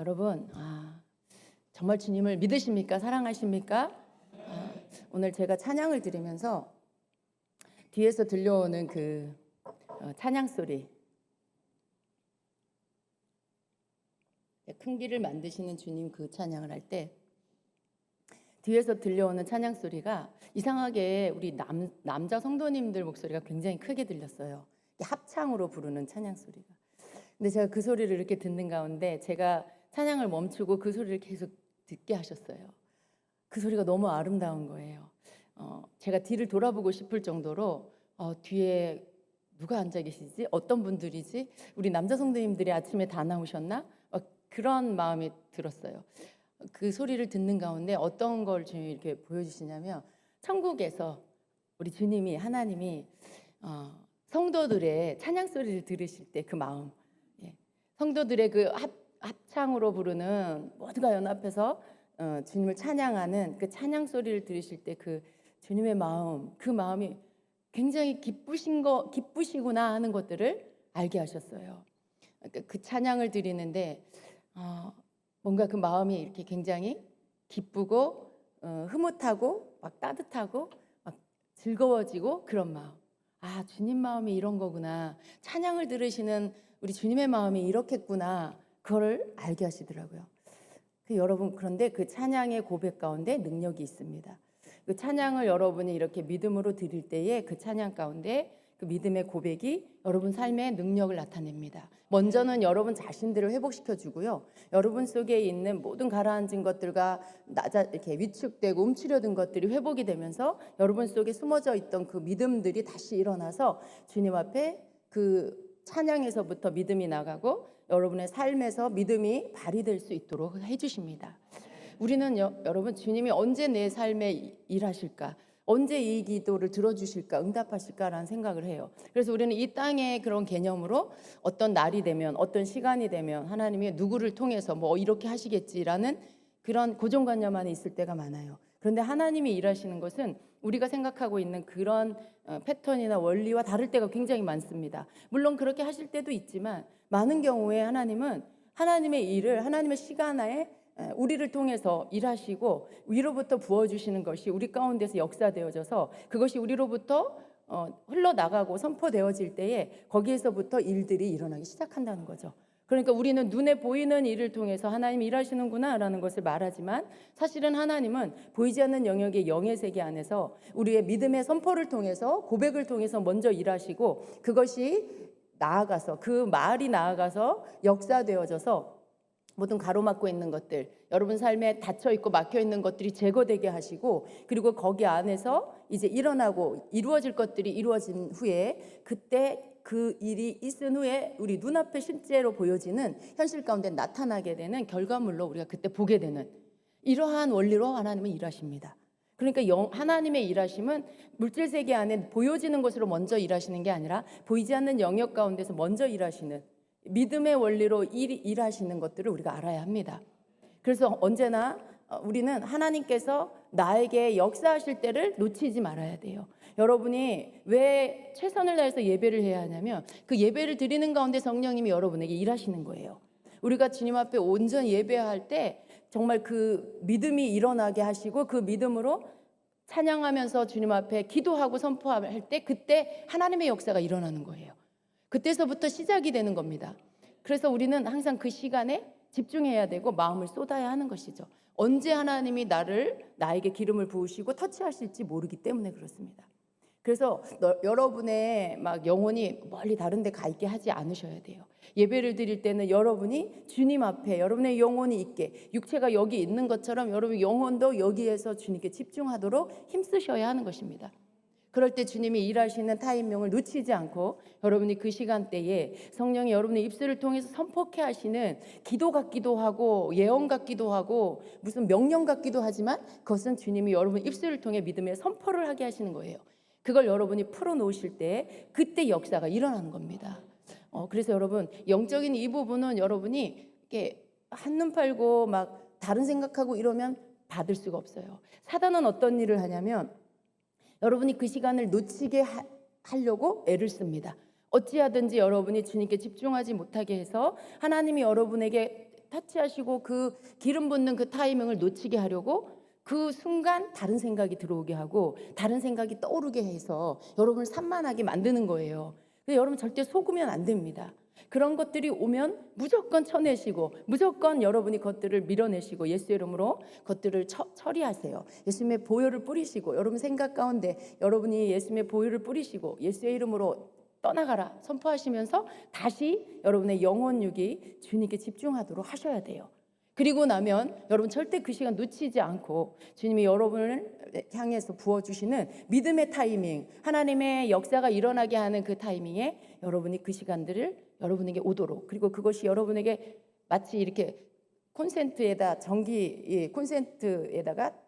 여러분, 정말 주님을 믿으십니까? 사랑하십니까? 오늘 제가 찬양을 드리면서 뒤에서 들려오는 그 찬양 소리, 큰 길을 만드시는 주님 그 찬양을 할 때 뒤에서 들려오는 찬양 소리가 이상하게 우리 남자 성도님들 목소리가 굉장히 크게 들렸어요. 합창으로 부르는 찬양 소리가. 근데 제가 그 소리를 이렇게 듣는 가운데 제가 찬양을 멈추고 그 소리를 계속 듣게 하셨어요. 그 소리가 너무 아름다운 거예요. 제가 뒤를 돌아보고 싶을 정도로 뒤에 누가 앉아 계시지? 어떤 분들이지? 우리 남자 성도님들이 아침에 다 나오셨나? 그런 마음이 들었어요. 그 소리를 듣는 가운데 어떤 걸 주님이 이렇게 보여주시냐면 천국에서 우리 주님이 하나님이 성도들의 찬양 소리를 들으실 때 그 마음, 성도들의 그 합창으로 부르는 모두가 연합해서 주님을 찬양하는 그 찬양 소리를 들으실 때 그 주님의 마음, 그 마음이 굉장히 기쁘시구나 하는 것들을 알게 하셨어요. 그 찬양을 드리는데 뭔가 그 마음이 이렇게 굉장히 기쁘고 흐뭇하고 막 따뜻하고 막 즐거워지고 그런 마음. 주님 마음이 이런 거구나. 찬양을 들으시는 우리 주님의 마음이 이렇겠구나. 그거를 알게 하시더라고요. 여러분, 그런데 그 찬양의 고백 가운데 능력이 있습니다. 그 찬양을 여러분이 이렇게 믿음으로 드릴 때에 그 찬양 가운데 그 믿음의 고백이 여러분 삶의 능력을 나타냅니다. 먼저는 여러분 자신들을 회복시켜 주고요. 여러분 속에 있는 모든 가라앉은 것들과 이렇게 위축되고 움츠려든 것들이 회복이 되면서 여러분 속에 숨어져 있던 그 믿음들이 다시 일어나서 주님 앞에 그 찬양에서부터 믿음이 나가고 여러분의 삶에서 믿음이 발휘될 수 있도록 해주십니다. 우리는 여러분 주님이 언제 내 삶에 일하실까? 언제 이 기도를 들어주실까, 응답하실까라는 생각을 해요. 그래서 우리는 이 땅의 그런 개념으로 어떤 날이 되면, 어떤 시간이 되면 하나님이 누구를 통해서 이렇게 하시겠지라는 그런 고정관념 안에 있을 때가 많아요. 그런데 하나님이 일하시는 것은 우리가 생각하고 있는 그런 패턴이나 원리와 다를 때가 굉장히 많습니다. 물론 그렇게 하실 때도 있지만 많은 경우에 하나님은 하나님의 일을 하나님의 시간 안에 우리를 통해서 일하시고 위로부터 부어주시는 것이 우리 가운데서 역사되어져서 그것이 우리로부터 흘러나가고 선포되어질 때에 거기에서부터 일들이 일어나기 시작한다는 거죠. 그러니까 우리는 눈에 보이는 일을 통해서 하나님이 일하시는구나 라는 것을 말하지만 사실은 하나님은 보이지 않는 영역의 영의 세계 안에서 우리의 믿음의 선포를 통해서 고백을 통해서 먼저 일하시고 그것이 나아가서 그 말이 나아가서 역사되어져서 모든 가로막고 있는 것들, 여러분 삶에 닫혀 있고 막혀 있는 것들이 제거되게 하시고 그리고 거기 안에서 이제 일어나고 이루어질 것들이 이루어진 후에 그때 그 일이 있은 후에 우리 눈앞에 실제로 보여지는 현실 가운데 나타나게 되는 결과물로 우리가 그때 보게 되는 이러한 원리로 하나님은 일하십니다. 그러니까 하나님의 일하심은 물질 세계 안에 보여지는 것으로 먼저 일하시는 게 아니라 보이지 않는 영역 가운데서 먼저 일하시는 믿음의 원리로 일하시는 것들을 우리가 알아야 합니다. 그래서 언제나 우리는 하나님께서 나에게 역사하실 때를 놓치지 말아야 돼요. 여러분이 왜 최선을 다해서 예배를 해야 하냐면 그 예배를 드리는 가운데 성령님이 여러분에게 일하시는 거예요. 우리가 주님 앞에 온전히 예배할 때 정말 그 믿음이 일어나게 하시고 그 믿음으로 찬양하면서 주님 앞에 기도하고 선포할 때 그때 하나님의 역사가 일어나는 거예요. 그때서부터 시작이 되는 겁니다. 그래서 우리는 항상 그 시간에 집중해야 되고 마음을 쏟아야 하는 것이죠. 언제 하나님이 나에게 기름을 부으시고 터치하실지 모르기 때문에 그렇습니다. 그래서 여러분의 영혼이 멀리 다른 데 가 있게 하지 않으셔야 돼요. 예배를 드릴 때는 여러분이 주님 앞에 여러분의 영혼이 있게 육체가 여기 있는 것처럼 여러분의 영혼도 여기에서 주님께 집중하도록 힘쓰셔야 하는 것입니다. 그럴 때 주님이 일하시는 타이밍을 놓치지 않고 여러분이 그 시간대에 성령이 여러분의 입술을 통해서 선포케 하시는 기도 같기도 하고 예언 같기도 하고 무슨 명령 같기도 하지만 그것은 주님이 여러분 입술을 통해 믿음의 선포를 하게 하시는 거예요. 그걸 여러분이 풀어놓으실 때 그때 역사가 일어나는 겁니다. 그래서 여러분 영적인 이 부분은 여러분이 이렇게 한눈 팔고 다른 생각하고 이러면 받을 수가 없어요. 사단은 어떤 일을 하냐면 여러분이 그 시간을 놓치게 하려고 애를 씁니다. 어찌하든지 여러분이 주님께 집중하지 못하게 해서 하나님이 여러분에게 터치하시고 그 기름 붓는 그 타이밍을 놓치게 하려고 그 순간 다른 생각이 들어오게 하고 다른 생각이 떠오르게 해서 여러분을 산만하게 만드는 거예요. 근데 여러분 절대 속으면 안 됩니다. 그런 것들이 오면 무조건 쳐내시고 무조건 여러분이 그것들을 밀어내시고 예수의 이름으로 그것들을 처리하세요. 예수님의 보혈을 뿌리시고 여러분 생각 가운데 여러분이 예수님의 보혈을 뿌리시고 예수의 이름으로 떠나가라 선포하시면서 다시 여러분의 영혼육이 주님께 집중하도록 하셔야 돼요. 그리고 나면 여러분 절대 그 시간 놓치지 않고 주님이 여러분을 향해서 부어주시는 믿음의 타이밍, 하나님의 역사가 일어나게 하는 그 타이밍에 여러분이 그 시간들을 여러분에게 오도록, 그리고 그것이 여러분에게 마치 이렇게 콘센트에다가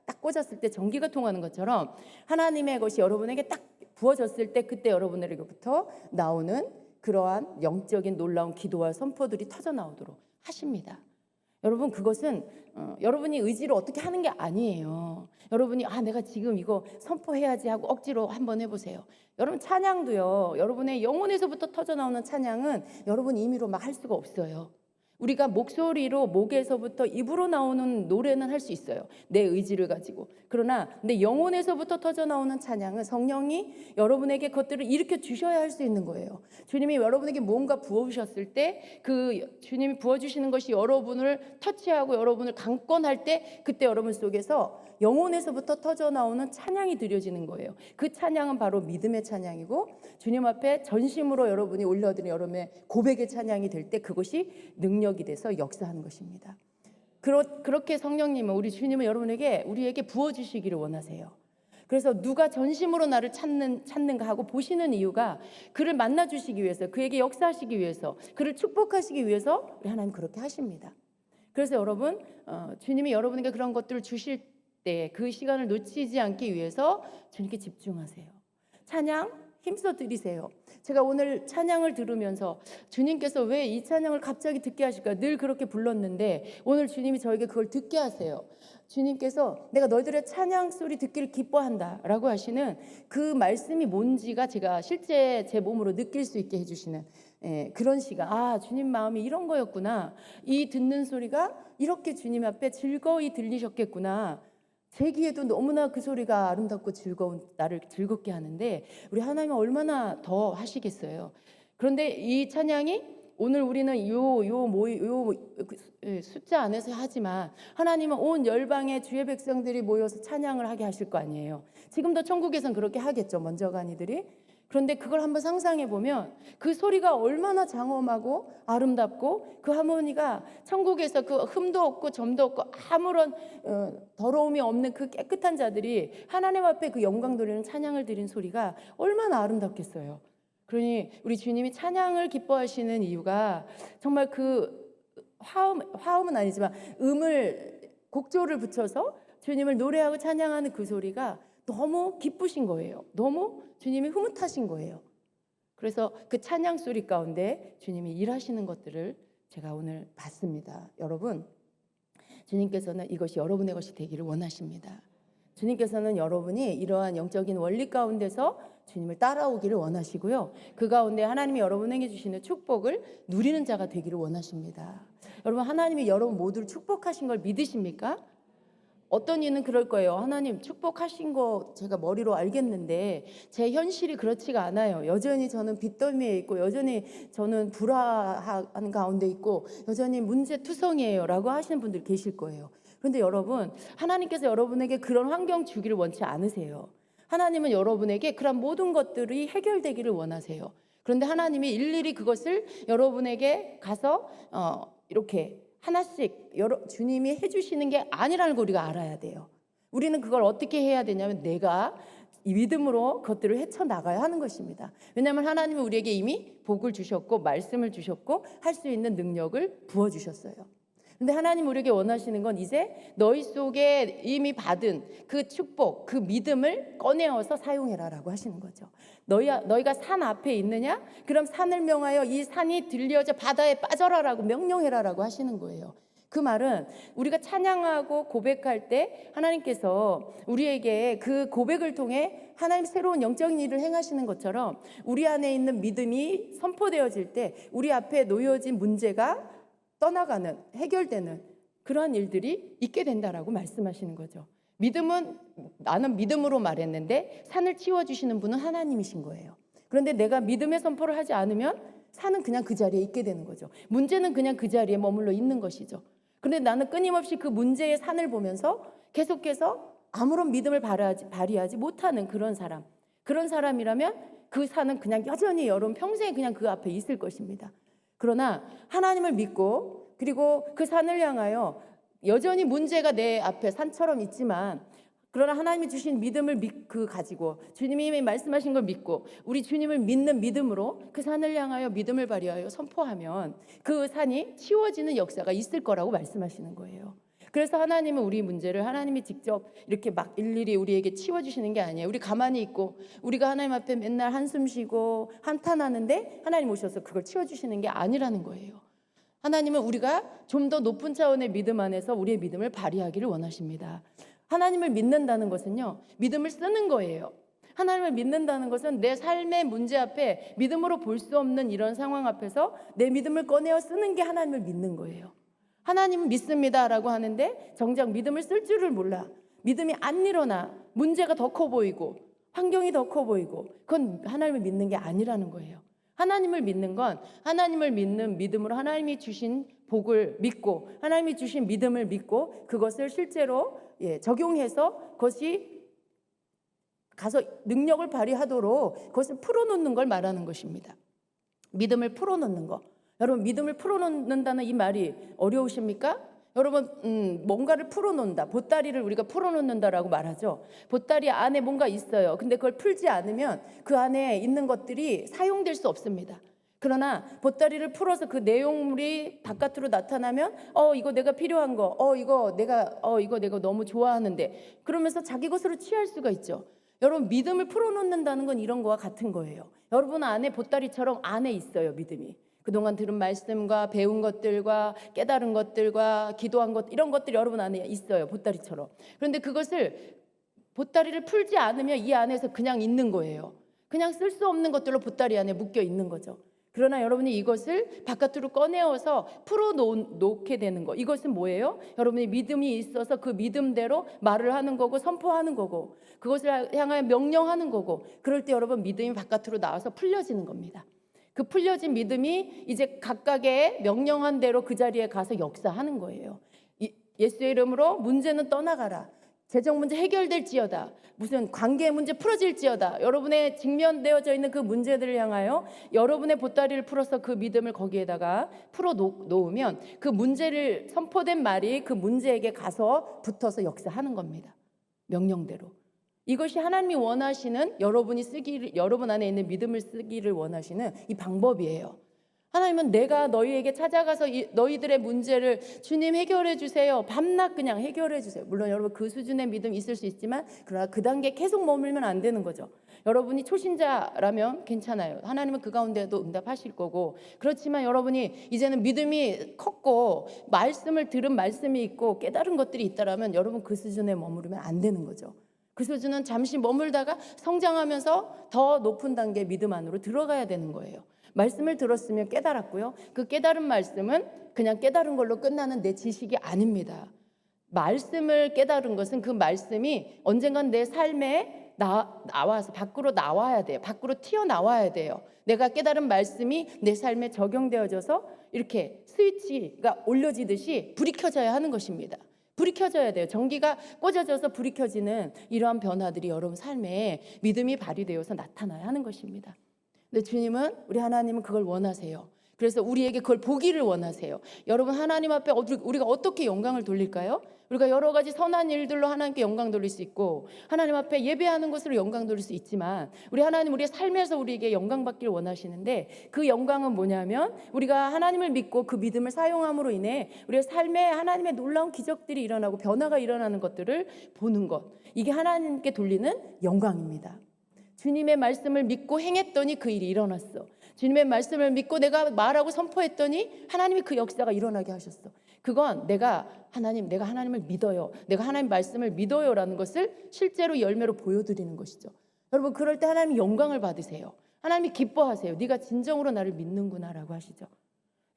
딱 꽂았을 때 전기가 통하는 것처럼 하나님의 것이 여러분에게 딱 부어졌을 때 그때 여러분에게부터 나오는 그러한 영적인 놀라운 기도와 선포들이 터져 나오도록 하십니다. 여러분 그것은 여러분이 의지로 어떻게 하는 게 아니에요. 여러분이 내가 지금 이거 선포해야지 하고 억지로 한번 해보세요. 여러분 찬양도요. 여러분의 영혼에서부터 터져 나오는 찬양은 여러분 임의로 막 할 수가 없어요. 우리가 목소리로 목에서부터 입으로 나오는 노래는 할 수 있어요. 내 의지를 가지고. 그러나 내 영혼에서부터 터져 나오는 찬양은 성령이 여러분에게 그것들을 일으켜 주셔야 할 수 있는 거예요. 주님이 여러분에게 뭔가 부어주셨을 때 그 주님이 부어주시는 것이 여러분을 터치하고 여러분을 강권할 때 그때 여러분 속에서 영혼에서부터 터져 나오는 찬양이 드려지는 거예요. 그 찬양은 바로 믿음의 찬양이고 주님 앞에 전심으로 여러분이 올려드린 여러분의 고백의 찬양이 될 때 그것이 능력이 돼서 역사하는 것입니다. 그렇게 성령님은 우리 주님은 우리에게 부어주시기를 원하세요. 그래서 누가 전심으로 나를 찾는가 하고 보시는 이유가 그를 만나주시기 위해서, 그에게 역사하시기 위해서, 그를 축복하시기 위해서 우리 하나님 그렇게 하십니다. 그래서 여러분 주님이 여러분에게 그런 것들을 주실 때 그 시간을 놓치지 않기 위해서 주님께 집중하세요. 찬양 힘써 드리세요. 제가 오늘 찬양을 들으면서 주님께서 왜 이 찬양을 갑자기 듣게 하실까? 늘 그렇게 불렀는데 오늘 주님이 저에게 그걸 듣게 하세요. 주님께서 내가 너희들의 찬양 소리 듣기를 기뻐한다 라고 하시는 그 말씀이 뭔지가 제가 실제 제 몸으로 느낄 수 있게 해주시는 그런 시간. 주님 마음이 이런 거였구나. 이 듣는 소리가 이렇게 주님 앞에 즐거이 들리셨겠구나. 제 귀에도 너무나 그 소리가 아름답고 즐거운 나를 즐겁게 하는데 우리 하나님은 얼마나 더 하시겠어요. 그런데 이 찬양이 오늘 우리는 요 숫자 안에서 하지만 하나님은 온 열방의 주의 백성들이 모여서 찬양을 하게 하실 거 아니에요. 지금도 천국에선 그렇게 하겠죠. 먼저 간 이들이. 그런데 그걸 한번 상상해 보면 그 소리가 얼마나 장엄하고 아름답고 그 하모니가 천국에서 그 흠도 없고 점도 없고 아무런 더러움이 없는 그 깨끗한 자들이 하나님 앞에 그 영광 돌리는 찬양을 드린 소리가 얼마나 아름답겠어요. 그러니 우리 주님이 찬양을 기뻐하시는 이유가 정말 그 화음은 아니지만 곡조를 붙여서 주님을 노래하고 찬양하는 그 소리가 너무 기쁘신 거예요. 너무 주님이 흐뭇하신 거예요. 그래서 그 찬양 소리 가운데 주님이 일하시는 것들을 제가 오늘 봤습니다. 여러분, 주님께서는 이것이 여러분의 것이 되기를 원하십니다. 주님께서는 여러분이 이러한 영적인 원리 가운데서 주님을 따라오기를 원하시고요. 그 가운데 하나님이 여러분에게 주시는 축복을 누리는 자가 되기를 원하십니다. 여러분, 하나님이 여러분 모두를 축복하신 걸 믿으십니까? 어떤 이는 그럴 거예요. 하나님 축복하신 거 제가 머리로 알겠는데 제 현실이 그렇지가 않아요. 여전히 저는 빚더미에 있고 여전히 저는 불화한 가운데 있고 여전히 문제투성이에요 라고 하시는 분들 계실 거예요. 그런데 여러분, 하나님께서 여러분에게 그런 환경 주기를 원치 않으세요. 하나님은 여러분에게 그런 모든 것들이 해결되기를 원하세요. 그런데 하나님이 일일이 그것을 여러분에게 가서 이렇게 하나씩 주님이 해주시는 게 아니라는 걸 우리가 알아야 돼요. 우리는 그걸 어떻게 해야 되냐면 내가 이 믿음으로 그것들을 헤쳐나가야 하는 것입니다. 왜냐하면 하나님은 우리에게 이미 복을 주셨고 말씀을 주셨고 할 수 있는 능력을 부어주셨어요. 근데 하나님 우리에게 원하시는 건 이제 너희 속에 이미 받은 그 축복, 그 믿음을 꺼내어서 사용해라라고 하시는 거죠. 너희가 산 앞에 있느냐? 그럼 산을 명하여 이 산이 들려져 바다에 빠져라라고 명령해라라고 하시는 거예요. 그 말은 우리가 찬양하고 고백할 때 하나님께서 우리에게 그 고백을 통해 하나님 새로운 영적인 일을 행하시는 것처럼 우리 안에 있는 믿음이 선포되어질 때 우리 앞에 놓여진 문제가 떠나가는, 해결되는 그러한 일들이 있게 된다라고 말씀하시는 거죠. 믿음은, 나는 믿음으로 말했는데 산을 치워주시는 분은 하나님이신 거예요. 그런데 내가 믿음의 선포를 하지 않으면 산은 그냥 그 자리에 있게 되는 거죠. 문제는 그냥 그 자리에 머물러 있는 것이죠. 그런데 나는 끊임없이 그 문제의 산을 보면서 계속해서 아무런 믿음을 발휘하지 못하는 그런 사람이라면 그 산은 그냥 여전히 여러분 평생 그냥 그 앞에 있을 것입니다. 그러나 하나님을 믿고 그리고 그 산을 향하여 여전히 문제가 내 앞에 산처럼 있지만, 그러나 하나님이 주신 믿음을 가지고 주님이 말씀하신 걸 믿고 우리 주님을 믿는 믿음으로 그 산을 향하여 믿음을 발휘하여 선포하면 그 산이 치워지는 역사가 있을 거라고 말씀하시는 거예요. 그래서 하나님은 우리 문제를 하나님이 직접 이렇게 막 일일이 우리에게 치워주시는 게 아니에요. 우리 가만히 있고 우리가 하나님 앞에 맨날 한숨 쉬고 한탄하는데 하나님 오셔서 그걸 치워주시는 게 아니라는 거예요. 하나님은 우리가 좀 더 높은 차원의 믿음 안에서 우리의 믿음을 발휘하기를 원하십니다. 하나님을 믿는다는 것은요, 믿음을 쓰는 거예요. 하나님을 믿는다는 것은 내 삶의 문제 앞에 믿음으로 볼 수 없는 이런 상황 앞에서 내 믿음을 꺼내어 쓰는 게 하나님을 믿는 거예요. 하나님은 믿습니다라고 하는데 정작 믿음을 쓸 줄을 몰라. 믿음이 안 일어나. 문제가 더 커 보이고 환경이 더 커 보이고 그건 하나님을 믿는 게 아니라는 거예요. 하나님을 믿는 건 하나님을 믿는 믿음으로 하나님이 주신 복을 믿고 하나님이 주신 믿음을 믿고 그것을 실제로 적용해서 그것이 가서 능력을 발휘하도록 그것을 풀어놓는 걸 말하는 것입니다. 믿음을 풀어놓는 거. 여러분, 믿음을 풀어놓는다는 이 말이 어려우십니까? 여러분, 뭔가를 풀어놓는다. 보따리를 우리가 풀어놓는다라고 말하죠. 보따리 안에 뭔가 있어요. 근데 그걸 풀지 않으면 그 안에 있는 것들이 사용될 수 없습니다. 그러나 보따리를 풀어서 그 내용물이 바깥으로 나타나면 이거 내가 필요한 거, 이거 내가 너무 좋아하는데 그러면서 자기 것으로 취할 수가 있죠. 여러분, 믿음을 풀어놓는다는 건 이런 거와 같은 거예요. 여러분 안에 보따리처럼 안에 있어요, 믿음이. 그동안 들은 말씀과 배운 것들과 깨달은 것들과 기도한 것, 이런 것들이 여러분 안에 있어요, 보따리처럼. 그런데 그것을 보따리를 풀지 않으면 이 안에서 그냥 있는 거예요. 그냥 쓸 수 없는 것들로 보따리 안에 묶여 있는 거죠. 그러나 여러분이 이것을 바깥으로 꺼내어서 풀어놓게 되는 거, 이것은 뭐예요? 여러분이 믿음이 있어서 그 믿음대로 말을 하는 거고 선포하는 거고 그것을 향하여 명령하는 거고, 그럴 때 여러분 믿음이 바깥으로 나와서 풀려지는 겁니다. 그 풀려진 믿음이 이제 각각의 명령한 대로 그 자리에 가서 역사하는 거예요. 예수의 이름으로 문제는 떠나가라. 재정 문제 해결될지어다. 무슨 관계 문제 풀어질지어다. 여러분의 직면되어져 있는 그 문제들을 향하여 여러분의 보따리를 풀어서 그 믿음을 거기에다가 풀어 놓으면 그 문제를 선포된 말이 그 문제에게 가서 붙어서 역사하는 겁니다. 명령대로. 이것이 하나님이 원하시는 여러분 안에 있는 믿음을 쓰기를 원하시는 이 방법이에요. 하나님은 내가 너희에게 찾아가서 너희들의 문제를 주님 해결해 주세요. 밤낮 그냥 해결해 주세요. 물론 여러분 그 수준의 믿음이 있을 수 있지만 그러나 그 단계에 계속 머물면 안 되는 거죠. 여러분이 초신자라면 괜찮아요. 하나님은 그 가운데도 응답하실 거고, 그렇지만 여러분이 이제는 믿음이 컸고 말씀을 들은 말씀이 있고 깨달은 것들이 있다라면 여러분 그 수준에 머무르면 안 되는 거죠. 그 수준은 잠시 머물다가 성장하면서 더 높은 단계의 믿음 안으로 들어가야 되는 거예요. 말씀을 들었으면 깨달았고요. 그 깨달은 말씀은 그냥 깨달은 걸로 끝나는 내 지식이 아닙니다. 말씀을 깨달은 것은 그 말씀이 언젠간 내 삶에 나와서 밖으로 나와야 돼요. 밖으로 튀어나와야 돼요. 내가 깨달은 말씀이 내 삶에 적용되어져서 이렇게 스위치가 올려지듯이 불이 켜져야 하는 것입니다. 불이 켜져야 돼요. 전기가 꽂아져서 불이 켜지는 이러한 변화들이 여러분 삶에 믿음이 발휘되어서 나타나야 하는 것입니다. 근데 주님은, 우리 하나님은 그걸 원하세요. 그래서 우리에게 그걸 보기를 원하세요. 여러분, 하나님 앞에 우리가 어떻게 영광을 돌릴까요? 우리가 여러 가지 선한 일들로 하나님께 영광 돌릴 수 있고 하나님 앞에 예배하는 것으로 영광 돌릴 수 있지만, 우리 하나님 우리의 삶에서 우리에게 영광 받기를 원하시는데 그 영광은 뭐냐면 우리가 하나님을 믿고 그 믿음을 사용함으로 인해 우리의 삶에 하나님의 놀라운 기적들이 일어나고 변화가 일어나는 것들을 보는 것, 이게 하나님께 돌리는 영광입니다. 주님의 말씀을 믿고 행했더니 그 일이 일어났어. 주님의 말씀을 믿고 내가 말하고 선포했더니 하나님이 그 역사가 일어나게 하셨어. 그건 내가 하나님을 믿어요, 내가 하나님 말씀을 믿어요라는 것을 실제로 열매로 보여드리는 것이죠. 여러분, 그럴 때 하나님이 영광을 받으세요. 하나님이 기뻐하세요. 네가 진정으로 나를 믿는구나라고 하시죠.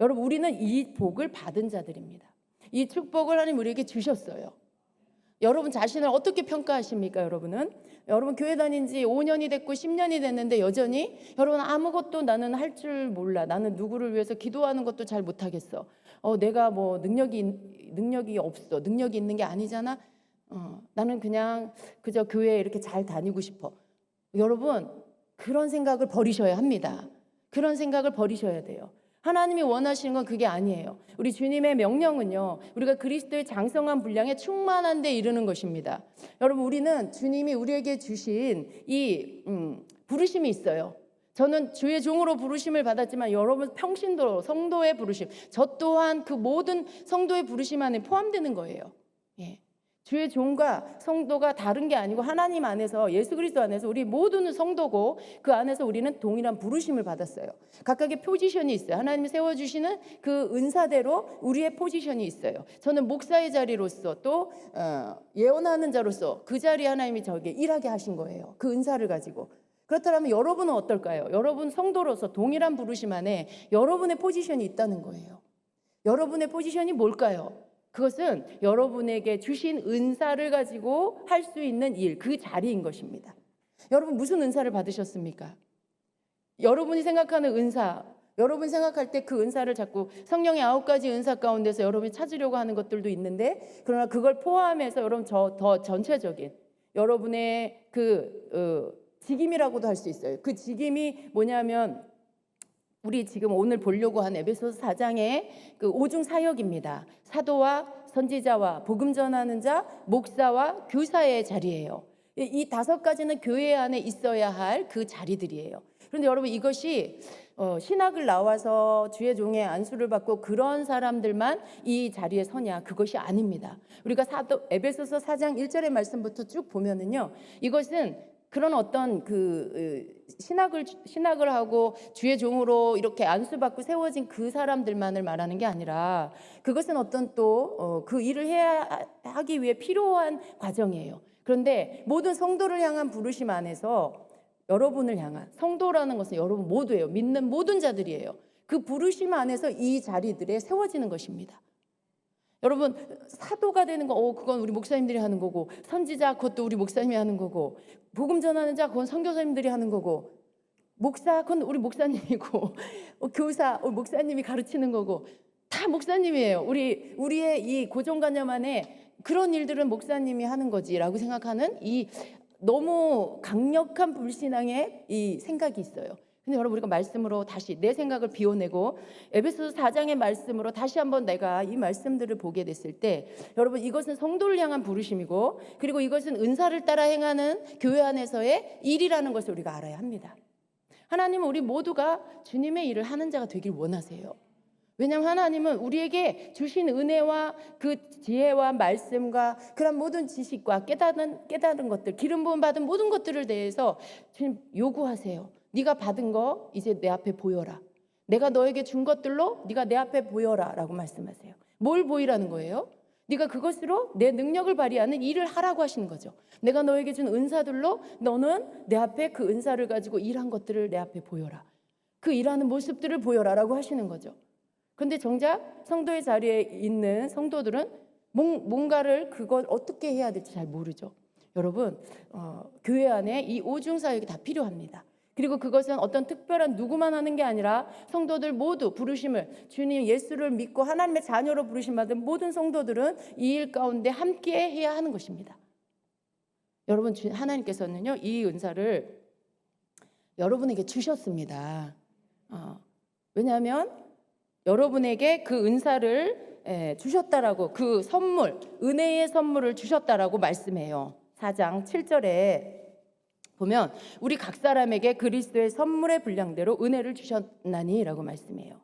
여러분, 우리는 이 복을 받은 자들입니다. 이 축복을 하나님 우리에게 주셨어요. 여러분 자신을 어떻게 평가하십니까? 여러분 교회 다닌 지 5년이 됐고 10년이 됐는데 여전히 여러분 아무것도 나는 할 줄 몰라. 나는 누구를 위해서 기도하는 것도 잘 못하겠어. 내가 뭐 능력이 없어. 능력이 있는 게 아니잖아. 나는 그냥 그저 교회에 이렇게 잘 다니고 싶어. 여러분, 그런 생각을 버리셔야 합니다. 그런 생각을 버리셔야 돼요. 하나님이 원하시는 건 그게 아니에요. 우리 주님의 명령은요, 우리가 그리스도의 장성한 분량에 충만한 데 이르는 것입니다. 여러분, 우리는 주님이 우리에게 주신 이 부르심이 있어요. 저는 주의 종으로 부르심을 받았지만 여러분 평신도 성도의 부르심, 저 또한 그 모든 성도의 부르심 안에 포함되는 거예요. 예. 주의 종과 성도가 다른 게 아니고 하나님 안에서, 예수 그리스도 안에서 우리 모두는 성도고 그 안에서 우리는 동일한 부르심을 받았어요. 각각의 포지션이 있어요. 하나님이 세워주시는 그 은사대로 우리의 포지션이 있어요. 저는 목사의 자리로서 또 예언하는 자로서 그 자리에 하나님이 저에게 일하게 하신 거예요. 그 은사를 가지고. 그렇다면 여러분은 어떨까요? 여러분 성도로서 동일한 부르심 안에 여러분의 포지션이 있다는 거예요. 여러분의 포지션이 뭘까요? 그것은 여러분에게 주신 은사를 가지고 할 수 있는 일, 그 자리인 것입니다. 여러분 무슨 은사를 받으셨습니까? 여러분이 생각하는 은사, 여러분이 생각할 때 그 은사를 자꾸 성령의 9가지 은사 가운데서 여러분이 찾으려고 하는 것들도 있는데, 그러나 그걸 포함해서 여러분 더 전체적인 여러분의 직임이라고도 할 수 있어요. 그 직임이 뭐냐면 우리 지금 오늘 보려고 한 에베소서 4장의 그 오중 사역입니다. 사도와 선지자와 복음 전하는 자, 목사와 교사의 자리예요. 이 5가지는 교회 안에 있어야 할 그 자리들이에요. 그런데 여러분 이것이 신학을 나와서 주의 종의 안수를 받고 그런 사람들만 이 자리에 서냐, 그것이 아닙니다. 우리가 에베소서 4장 1절의 말씀부터 쭉 보면은요, 이것은 그런 어떤 신학을 하고 주의 종으로 이렇게 안수받고 세워진 그 사람들만을 말하는 게 아니라, 그것은 어떤 또 그 일을 하기 위해 필요한 과정이에요. 그런데 모든 성도를 향한 부르심 안에서 여러분을 향한, 성도라는 것은 여러분 모두예요. 믿는 모든 자들이에요. 그 부르심 안에서 이 자리들에 세워지는 것입니다. 여러분 사도가 되는 거, 그건 우리 목사님들이 하는 거고, 선지자 그것도 우리 목사님이 하는 거고, 복음 전하는 자 그건 선교사님들이 하는 거고, 목사 그건 우리 목사님이고, 교사 목사님이 가르치는 거고, 다 목사님이에요. 우리의 이 고정관념 안에 그런 일들은 목사님이 하는 거지라고 생각하는 이 너무 강력한 불신앙의 이 생각이 있어요. 근데 여러분 우리가 말씀으로 다시 내 생각을 비워내고 에베소서 4장의 말씀으로 다시 한번 내가 이 말씀들을 보게 됐을 때, 여러분 이것은 성도를 향한 부르심이고, 그리고 이것은 은사를 따라 행하는 교회 안에서의 일이라는 것을 우리가 알아야 합니다. 하나님은 우리 모두가 주님의 일을 하는 자가 되길 원하세요. 왜냐하면 하나님은 우리에게 주신 은혜와 그 지혜와 말씀과 그런 모든 지식과 깨달은 것들, 기름 부음 받은 모든 것들을 대해서 주님 요구하세요. 네가 받은 거 이제 내 앞에 보여라. 내가 너에게 준 것들로 네가 내 앞에 보여라 라고 말씀하세요. 뭘 보이라는 거예요? 네가 그것으로 내 능력을 발휘하는 일을 하라고 하시는 거죠. 내가 너에게 준 은사들로 너는 내 앞에 그 은사를 가지고 일한 것들을 내 앞에 보여라. 그 일하는 모습들을 보여라 라고 하시는 거죠. 그런데 정작 성도의 자리에 있는 성도들은 뭔가를 그걸 어떻게 해야 될지 잘 모르죠. 여러분 교회 안에 이 오중사역이 다 필요합니다. 그리고 그것은 어떤 특별한 누구만 하는 게 아니라 성도들 모두 부르심을, 주님 예수를 믿고 하나님의 자녀로 부르심 받은 모든 성도들은 이 일 가운데 함께 해야 하는 것입니다. 여러분 하나님께서는요 이 은사를 여러분에게 주셨습니다. 왜냐하면 여러분에게 그 은사를 주셨다라고, 그 선물, 은혜의 선물을 주셨다라고 말씀해요. 4장 7절에 보면 우리 각 사람에게 그리스도의 선물의 분량대로 은혜를 주셨나니라고 말씀해요.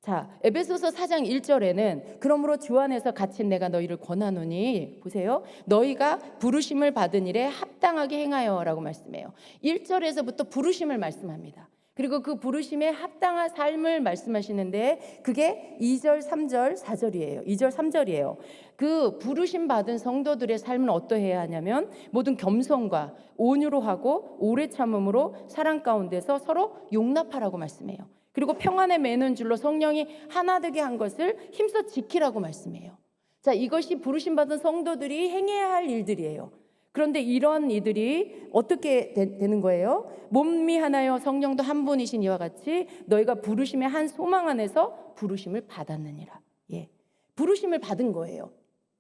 자, 에베소서 4장 1절에는 그러므로 주 안에서 갇힌 내가 너희를 권하노니, 보세요, 너희가 부르심을 받은 일에 합당하게 행하여라고 말씀해요. 1절에서부터 부르심을 말씀합니다. 그리고 그 부르심에 합당한 삶을 말씀하시는데 그게 2절, 3절, 4절이에요. 2절, 3절이에요. 그 부르심 받은 성도들의 삶은 어떠해야 하냐면 모든 겸손과 온유로 하고 오래 참음으로 사랑 가운데서 서로 용납하라고 말씀해요. 그리고 평안에 매는 줄로 성령이 하나 되게 한 것을 힘써 지키라고 말씀해요. 자, 이것이 부르심 받은 성도들이 행해야 할 일들이에요. 그런데 이런 이들이 어떻게 되는 거예요? 몸이 하나요 성령도 한 분이신 이와 같이 너희가 부르심의 한 소망 안에서 부르심을 받았느니라. 예, 부르심을 받은 거예요.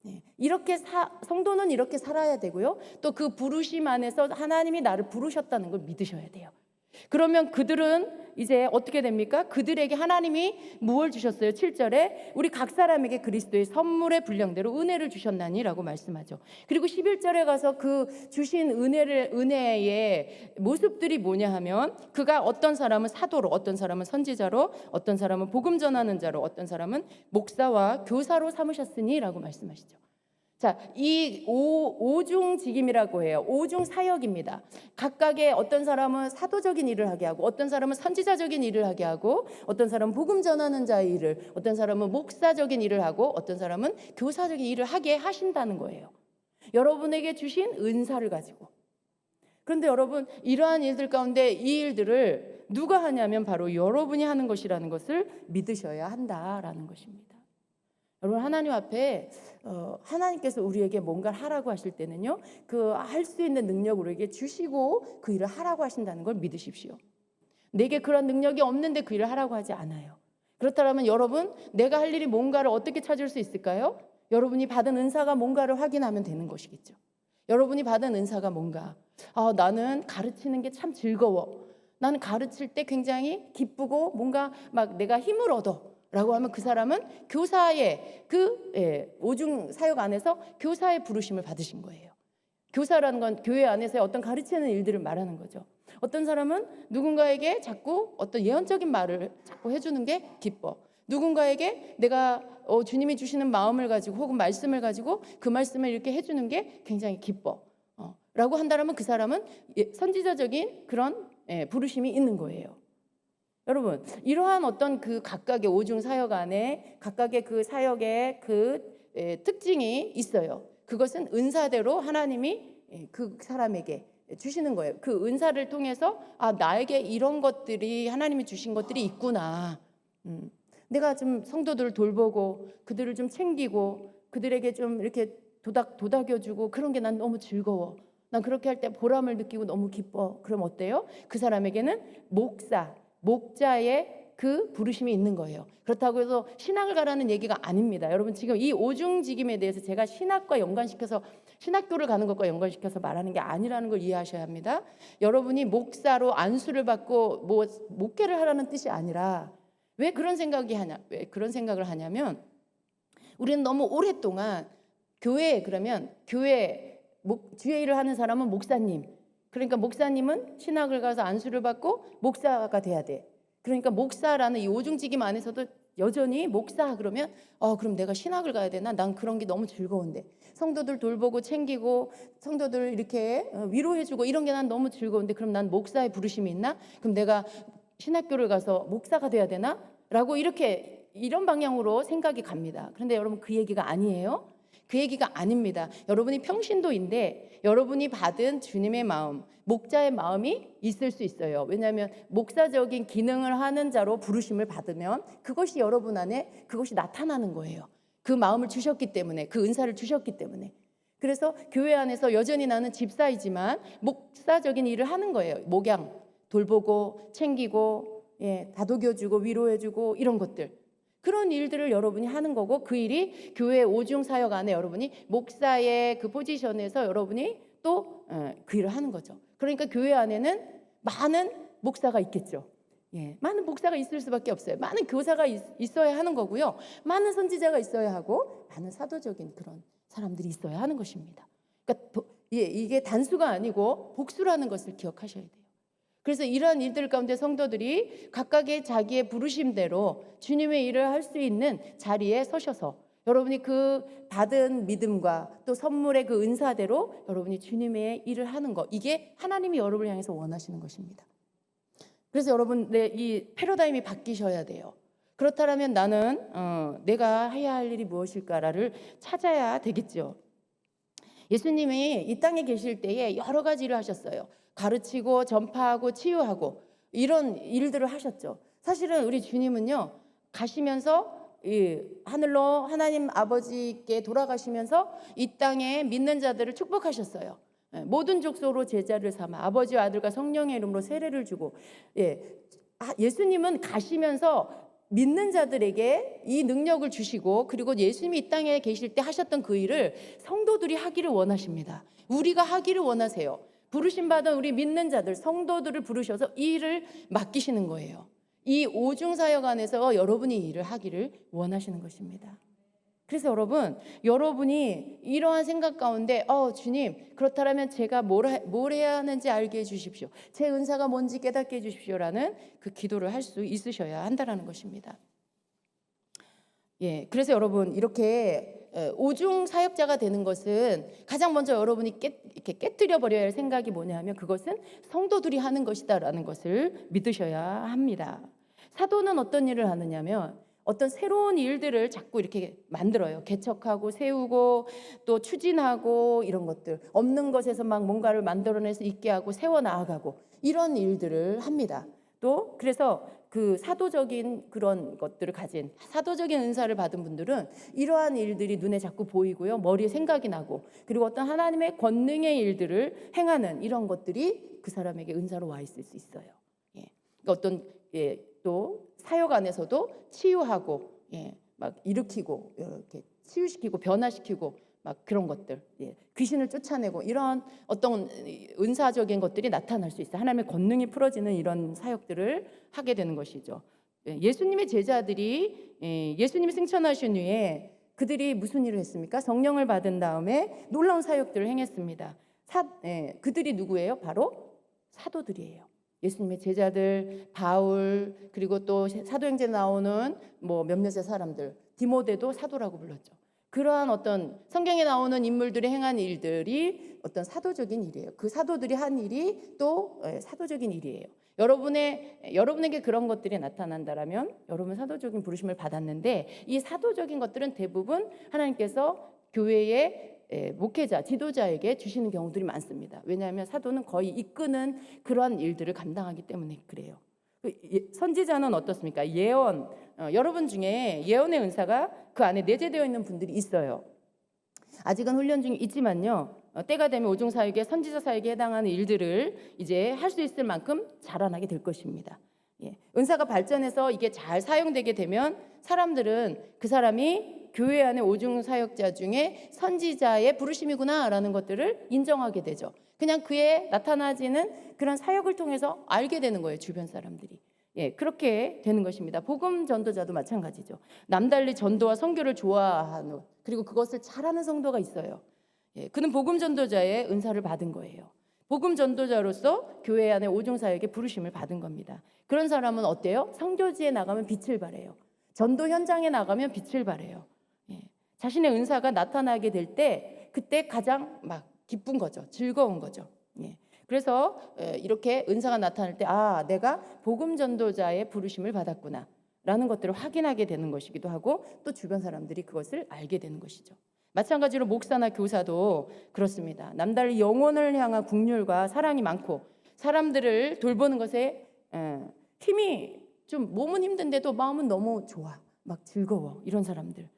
예, 이렇게 성도는 이렇게 살아야 되고요. 또 그 부르심 안에서 하나님이 나를 부르셨다는 걸 믿으셔야 돼요. 그러면 그들은 이제 어떻게 됩니까? 그들에게 하나님이 무엇을 주셨어요? 7절에 우리 각 사람에게 그리스도의 선물의 분량대로 은혜를 주셨나니라고 말씀하죠. 그리고 11절에 가서 그 주신 은혜의 모습들이 뭐냐 하면 그가 어떤 사람은 사도로, 어떤 사람은 선지자로, 어떤 사람은 복음 전하는 자로, 어떤 사람은 목사와 교사로 삼으셨으니라고 말씀하시죠. 자, 이 오중직임이라고 해요. 오중 사역입니다. 각각의 어떤 사람은 사도적인 일을 하게 하고, 어떤 사람은 선지자적인 일을 하게 하고, 어떤 사람은 복음 전하는 자의 일을, 어떤 사람은 목사적인 일을 하고, 어떤 사람은 교사적인 일을 하게 하신다는 거예요. 여러분에게 주신 은사를 가지고. 그런데 여러분, 이러한 일들 가운데 이 일들을 누가 하냐면 바로 여러분이 하는 것이라는 것을 믿으셔야 한다라는 것입니다. 여러분, 하나님 앞에 하나님께서 우리에게 뭔가를 하라고 하실 때는요, 그 할 수 있는 능력을 우리에게 주시고 그 일을 하라고 하신다는 걸 믿으십시오. 내게 그런 능력이 없는데 그 일을 하라고 하지 않아요. 그렇다면 여러분, 내가 할 일이 뭔가를 어떻게 찾을 수 있을까요? 여러분이 받은 은사가 뭔가를 확인하면 되는 것이겠죠. 여러분이 받은 은사가 뭔가, 나는 가르치는 게 참 즐거워. 나는 가르칠 때 굉장히 기쁘고 뭔가 막 내가 힘을 얻어. 라고 하면 그 사람은 교사의 오중 사역 안에서 교사의 부르심을 받으신 거예요. 교사라는 건 교회 안에서의 어떤 가르치는 일들을 말하는 거죠. 어떤 사람은 누군가에게 자꾸 어떤 예언적인 말을 자꾸 해주는 게 기뻐. 누군가에게 내가 주님이 주시는 마음을 가지고 혹은 말씀을 가지고 그 말씀을 이렇게 해주는 게 굉장히 기뻐. 라고 한다면 그 사람은 선지자적인 그런 부르심이 있는 거예요. 여러분, 이러한 어떤 그 각각의 오중 사역 안에 각각의 그 사역의 그 특징이 있어요. 그것은 은사대로 하나님이 그 사람에게 주시는 거예요. 그 은사를 통해서 나에게 이런 것들이 하나님이 주신 것들이 있구나. 내가 좀 성도들을 돌보고 그들을 좀 챙기고 그들에게 좀 이렇게 도닥여주고 그런 게 난 너무 즐거워. 난 그렇게 할 때 보람을 느끼고 너무 기뻐. 그럼 어때요? 그 사람에게는 목자의 그 부르심이 있는 거예요. 그렇다고 해서 신학을 가라는 얘기가 아닙니다. 여러분, 지금 이 오중직임에 대해서 제가 신학과 연관시켜서 신학교를 가는 것과 연관시켜서 말하는 게 아니라는 걸 이해하셔야 합니다. 여러분이 목사로 안수를 받고 목회를 하라는 뜻이 아니라 왜 그런 생각을 하냐면 우리는 너무 오랫동안 교회 주의 일을 하는 사람은 목사님, 그러니까 목사님은 신학을 가서 안수를 받고 목사가 돼야 돼. 그러니까 목사라는 이 오중직임 안에서도 여전히 목사 그러면 그럼 내가 신학을 가야 되나? 난 그런 게 너무 즐거운데 성도들 돌보고 챙기고 성도들 이렇게 위로해주고 이런 게 난 너무 즐거운데 그럼 난 목사의 부르심이 있나? 그럼 내가 신학교를 가서 목사가 돼야 되나? 라고 이런 방향으로 생각이 갑니다. 그런데 여러분, 그 얘기가 아니에요. 그 얘기가 아닙니다. 여러분이 평신도인데 여러분이 받은 주님의 마음, 목자의 마음이 있을 수 있어요. 왜냐하면 목사적인 기능을 하는 자로 부르심을 받으면 그것이 여러분 안에 그것이 나타나는 거예요. 그 마음을 주셨기 때문에, 그 은사를 주셨기 때문에. 그래서 교회 안에서 여전히 나는 집사이지만 목사적인 일을 하는 거예요. 목양, 돌보고 챙기고 다독여주고 위로해주고 이런 것들. 그런 일들을 여러분이 하는 거고 그 일이 교회 오중 사역 안에 여러분이 목사의 그 포지션에서 여러분이 또 그 일을 하는 거죠. 그러니까 교회 안에는 많은 목사가 있겠죠. 많은 목사가 있을 수밖에 없어요. 많은 교사가 있어야 하는 거고요. 많은 선지자가 있어야 하고 많은 사도적인 그런 사람들이 있어야 하는 것입니다. 그러니까 이게 단수가 아니고 복수라는 것을 기억하셔야 돼요. 그래서 이러한 일들 가운데 성도들이 각각의 자기의 부르심대로 주님의 일을 할 수 있는 자리에 서셔서 여러분이 그 받은 믿음과 또 선물의 그 은사대로 여러분이 주님의 일을 하는 것, 이게 하나님이 여러분을 향해서 원하시는 것입니다. 그래서 여러분, 이 패러다임이 바뀌셔야 돼요. 그렇다면 나는 내가 해야 할 일이 무엇일까를 찾아야 되겠죠. 예수님이 이 땅에 계실 때에 여러 가지 일을 하셨어요. 가르치고 전파하고 치유하고 이런 일들을 하셨죠. 사실은 우리 주님은요, 가시면서 이 하늘로 하나님 아버지께 돌아가시면서 이 땅에 믿는 자들을 축복하셨어요. 모든 족속으로 제자를 삼아 아버지와 아들과 성령의 이름으로 세례를 주고, 예수님은 가시면서 믿는 자들에게 이 능력을 주시고, 그리고 예수님이 이 땅에 계실 때 하셨던 그 일을 성도들이 하기를 원하십니다. 우리가 하기를 원하세요. 부르심 받은 우리 믿는 자들, 성도들을 부르셔서 이 일을 맡기시는 거예요. 이 오중사역 안에서 여러분이 이 일을 하기를 원하시는 것입니다. 그래서 여러분, 여러분이 이러한 생각 가운데 주님, 그렇다면 제가 뭘 해야 하는지 알게 해주십시오. 제 은사가 뭔지 깨닫게 해주십시오라는 그 기도를 할 수 있으셔야 한다는 것입니다. 그래서 여러분, 이렇게 오중 사역자가 되는 것은 가장 먼저 여러분이 이렇게 깨뜨려 버려야 할 생각이 뭐냐면, 그것은 성도들이 하는 것이다라는 것을 믿으셔야 합니다. 사도는 어떤 일을 하느냐면, 어떤 새로운 일들을 자꾸 이렇게 만들어요. 개척하고 세우고 또 추진하고, 이런 것들, 없는 것에서 막 뭔가를 만들어내서 있게 하고 세워 나아가고, 이런 일들을 합니다. 또 그래서 그 사도적인 그런 것들을 가진, 사도적인 은사를 받은 분들은 이러한 일들이 눈에 자꾸 보이고요, 머리에 생각이 나고, 그리고 어떤 하나님의 권능의 일들을 행하는 이런 것들이 그 사람에게 은사로 와 있을 수 있어요. 그러니까 어떤 또 사역 안에서도 치유하고, 막 일으키고, 이렇게 치유시키고 변화시키고, 막 그런 것들, 귀신을 쫓아내고, 이런 어떤 은사적인 것들이 나타날 수 있어요. 하나님의 권능이 풀어지는 이런 사역들을 하게 되는 것이죠. 예수님의 제자들이 예수님이 승천하신 후에 그들이 무슨 일을 했습니까? 성령을 받은 다음에 놀라운 사역들을 행했습니다. 그들이 누구예요? 바로 사도들이에요. 예수님의 제자들, 바울, 그리고 또 사도행전에 나오는 몇몇의 사람들, 디모데도 사도라고 불렀죠. 그러한 어떤 성경에 나오는 인물들이 행한 일들이 어떤 사도적인 일이에요. 그 사도들이 한 일이 또 사도적인 일이에요. 여러분에게 그런 것들이 나타난다라면 여러분 사도적인 부르심을 받았는데, 이 사도적인 것들은 대부분 하나님께서 교회의 목회자, 지도자에게 주시는 경우들이 많습니다. 왜냐하면 사도는 거의 이끄는 그러한 일들을 감당하기 때문에 그래요. 선지자는 어떻습니까? 예언, 여러분 중에 예언의 은사가 그 안에 내재되어 있는 분들이 있어요. 아직은 훈련 중에 있지만요, 때가 되면 오중사역의 선지자 사역에 해당하는 일들을 이제 할 수 있을 만큼 자라나게 될 것입니다. 은사가 발전해서 이게 잘 사용되게 되면 사람들은 그 사람이 교회 안에 오중사역자 중에 선지자의 부르심이구나라는 것들을 인정하게 되죠. 그냥 그의 나타나지는 그런 사역을 통해서 알게 되는 거예요, 주변 사람들이. 그렇게 되는 것입니다. 복음 전도자도 마찬가지죠. 남달리 전도와 선교를 좋아하는, 그리고 그것을 잘하는 성도가 있어요. 그는 복음 전도자의 은사를 받은 거예요. 복음 전도자로서 교회 안에 오중사역의 부르심을 받은 겁니다. 그런 사람은 어때요? 선교지에 나가면 빛을 발해요. 전도 현장에 나가면 빛을 발해요. 자신의 은사가 나타나게 될 때 그때 가장 막 기쁜 거죠. 즐거운 거죠. 그래서 이렇게 은사가 나타날 때 내가 복음 전도자의 부르심을 받았구나 라는 것들을 확인하게 되는 것이기도 하고, 또 주변 사람들이 그것을 알게 되는 것이죠. 마찬가지로 목사나 교사도 그렇습니다. 남달리 영혼을 향한 국률과 사랑이 많고, 사람들을 돌보는 것에 힘이 좀, 몸은 힘든데도 마음은 너무 좋아, 막 즐거워, 이런 사람들.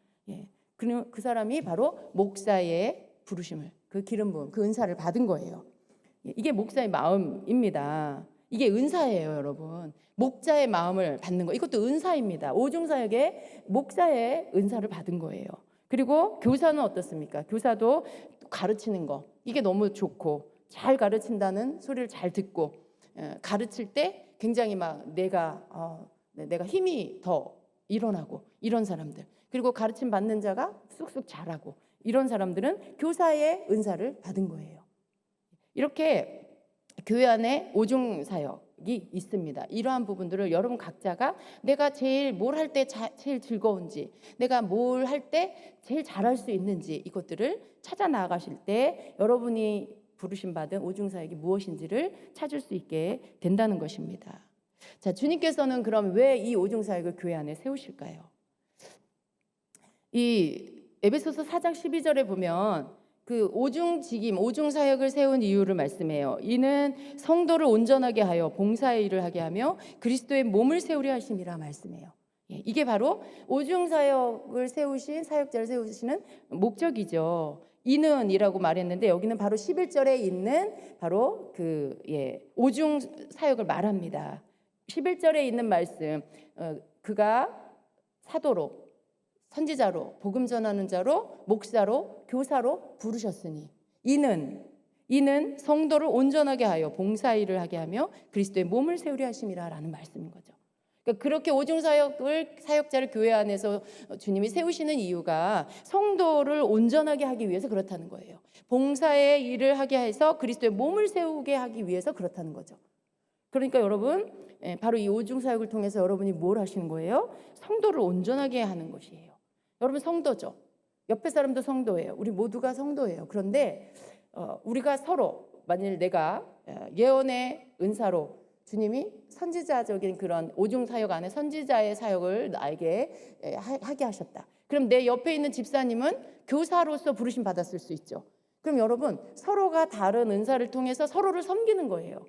그 사람이 바로 목사의 부르심을, 그 기름 부음, 그 은사를 받은 거예요. 이게 목사의 마음입니다. 이게 은사예요, 여러분. 목자의 마음을 받는 거, 이것도 은사입니다. 오중사역에 목사의 은사를 받은 거예요. 그리고 교사는 어떻습니까? 교사도 가르치는 거, 이게 너무 좋고, 잘 가르친다는 소리를 잘 듣고, 가르칠 때 굉장히 막 내가 힘이 더 일어나고, 이런 사람들. 그리고 가르침 받는 자가 쑥쑥 잘하고, 이런 사람들은 교사의 은사를 받은 거예요. 이렇게 교회 안에 오중사역이 있습니다. 이러한 부분들을 여러분 각자가 내가 제일 뭘 할 때 제일 즐거운지, 내가 뭘 할 때 제일 잘할 수 있는지, 이것들을 찾아 나가실 때 여러분이 부르심 받은 오중사역이 무엇인지를 찾을 수 있게 된다는 것입니다. 자, 주님께서는 그럼 왜 이 오중사역을 교회 안에 세우실까요? 이 에베소서 4장 12절에 보면 그 오중직임, 오중사역을 세운 이유를 말씀해요. 이는 성도를 온전하게 하여 봉사의 일을 하게 하며 그리스도의 몸을 세우려 하심이라 말씀해요. 이게 바로 오중사역을 세우신, 사역자를 세우시는 목적이죠. 이는이라고 말했는데 여기는 바로 11절에 있는 바로 그 오중사역을 말합니다. 11절에 있는 말씀, 그가 사도로, 선지자로, 복음 전하는 자로, 목사로, 교사로 부르셨으니 이는 성도를 온전하게 하여 봉사일을 하게 하며 그리스도의 몸을 세우려 하심이라라는 말씀인 거죠. 그러니까 그렇게 사역자를 교회 안에서 주님이 세우시는 이유가 성도를 온전하게 하기 위해서 그렇다는 거예요. 봉사의 일을 하게 해서 그리스도의 몸을 세우게 하기 위해서 그렇다는 거죠. 그러니까 여러분, 바로 이 오중사역을 통해서 여러분이 뭘 하시는 거예요? 성도를 온전하게 하는 것이에요. 여러분 성도죠. 옆에 사람도 성도예요. 우리 모두가 성도예요. 그런데 우리가 서로, 만일 내가 예언의 은사로 주님이 선지자적인 그런 오중사역 안에 선지자의 사역을 나에게 하게 하셨다. 그럼 내 옆에 있는 집사님은 교사로서 부르심 받았을 수 있죠. 그럼 여러분 서로가 다른 은사를 통해서 서로를 섬기는 거예요.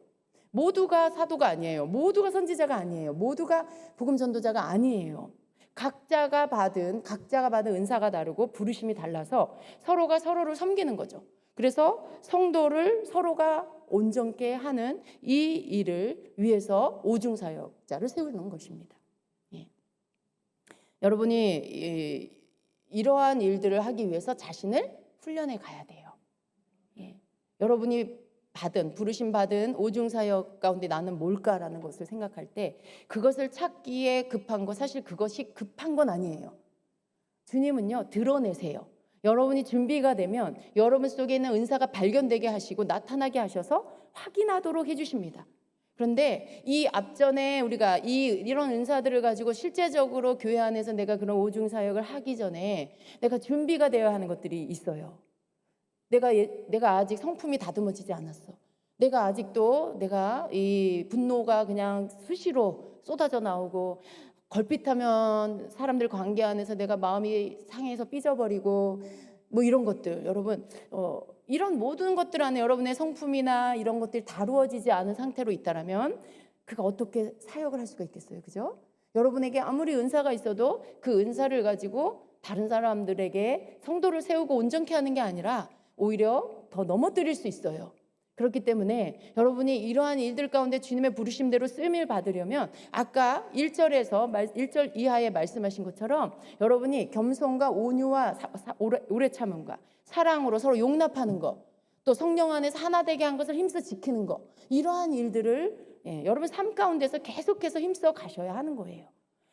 모두가 사도가 아니에요. 모두가 선지자가 아니에요. 모두가 복음 전도자가 아니에요. 각자가 받은 은사가 다르고 부르심이 달라서 서로가 서로를 섬기는 거죠. 그래서 성도를 서로가 온전케 하는 이 일을 위해서 오중사역자를 세우는 것입니다. 여러분이 이러한 일들을 하기 위해서 자신을 훈련해 가야 돼요. 여러분이 부르심 받은 오중사역 가운데 나는 뭘까라는 것을 생각할 때 그것을 찾기에 급한 거, 사실 그것이 급한 건 아니에요. 주님은요, 드러내세요. 여러분이 준비가 되면 여러분 속에 있는 은사가 발견되게 하시고 나타나게 하셔서 확인하도록 해주십니다. 그런데 이 앞전에 우리가 이런 은사들을 가지고 실제적으로 교회 안에서 내가 그런 오중사역을 하기 전에 내가 준비가 되어야 하는 것들이 있어요. 내가 아직 성품이 다듬어지지 않았어. 내가 아직도 이 분노가 그냥 수시로 쏟아져 나오고 걸핏하면 사람들 관계 안에서 내가 마음이 상해서 삐져버리고 뭐 이런 것들, 여러분 이런 모든 것들 안에 여러분의 성품이나 이런 것들이 다루어지지 않은 상태로 있다라면 그가 어떻게 사역을 할 수가 있겠어요, 그죠? 여러분에게 아무리 은사가 있어도 그 은사를 가지고 다른 사람들에게 성도를 세우고 온전케 하는 게 아니라 오히려 더 넘어뜨릴 수 있어요. 그렇기 때문에 여러분이 이러한 일들 가운데 주님의 부르심대로 쓰임을 받으려면 아까 1절 이하에 말씀하신 것처럼 여러분이 겸손과 온유와 오래 참음과 사랑으로 서로 용납하는 것, 또 성령 안에서 하나 되게 한 것을 힘써 지키는 것, 이러한 일들을 여러분 삶 가운데서 계속해서 힘써 가셔야 하는 거예요.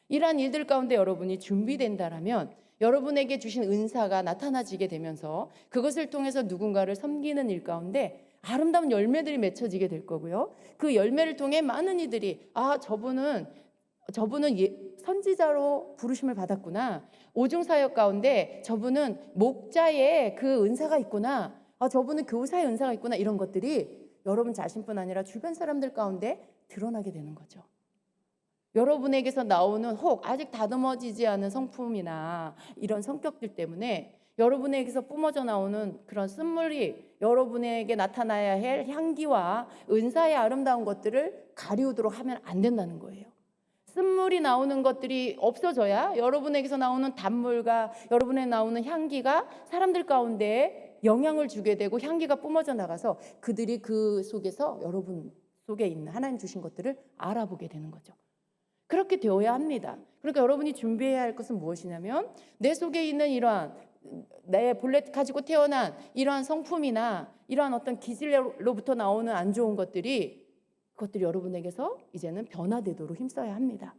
이러한 일들 가운데 여러분이 준비된다라면 여러분에게 주신 은사가 나타나지게 되면서 그것을 통해서 누군가를 섬기는 일 가운데 아름다운 열매들이 맺혀지게 될 거고요. 그 열매를 통해 많은 이들이 저분은 선지자로 부르심을 받았구나. 오중사역 가운데 저분은 목자의 그 은사가 있구나. 저분은 교사의 은사가 있구나. 이런 것들이 여러분 자신뿐 아니라 주변 사람들 가운데 드러나게 되는 거죠. 여러분에게서 나오는 혹 아직 다듬어지지 않은 성품이나 이런 성격들 때문에 여러분에게서 뿜어져 나오는 그런 쓴물이 여러분에게 나타나야 할 향기와 은사의 아름다운 것들을 가리우도록 하면 안 된다는 거예요. 쓴물이 나오는 것들이 없어져야 여러분에게서 나오는 단물과 여러분에 나오는 향기가 사람들 가운데 영향을 주게 되고 향기가 뿜어져 나가서 그들이 그 속에서 여러분 속에 있는 하나님 주신 것들을 알아보게 되는 거죠. 그렇게 되어야 합니다. 그러니까 여러분이 준비해야 할 것은 무엇이냐면 내 속에 있는 이러한 내 본래 가지고 태어난 이러한 성품이나 이러한 어떤 기질로부터 나오는 안 좋은 그것들이 여러분에게서 이제는 변화되도록 힘써야 합니다.